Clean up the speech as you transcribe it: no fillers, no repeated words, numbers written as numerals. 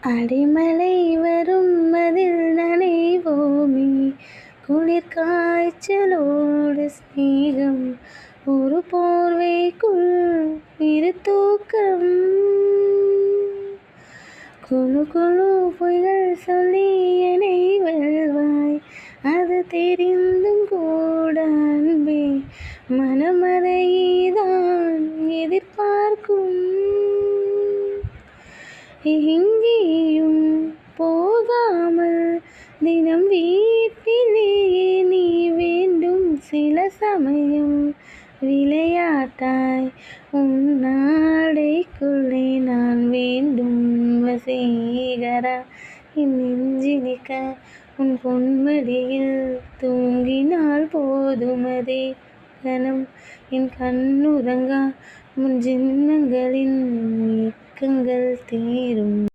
அடிமழை வரும் அதில் நனைவோமே, குளிர் காய்ச்சலோடு ஸ்நேகம், ஒரு போர்வைக்குள் இரு தூக்கம். குழு குழு பொய்கள் சொல்லி என்னை வெல்வாய், அது தெரிந்தும் கூட அன்பே, மனம் அதைதான் எதிர்பார்க்கும். எங்கேயும் போகாமல் தினம் வீட்டிலேயே நீ வேண்டும். சில சமயம் விளையாட்டாய் உன் நாடைக்குள்ளே நான் வேண்டும். வசீகரா என் நெஞ்சினிக்க உன் பொன்மடியில் தூங்கினால் போதும். அதே கணம் என் கண்ணுறங்கா முன் ஜென்மங்களின் ஏக்கங்கள் தீரும்.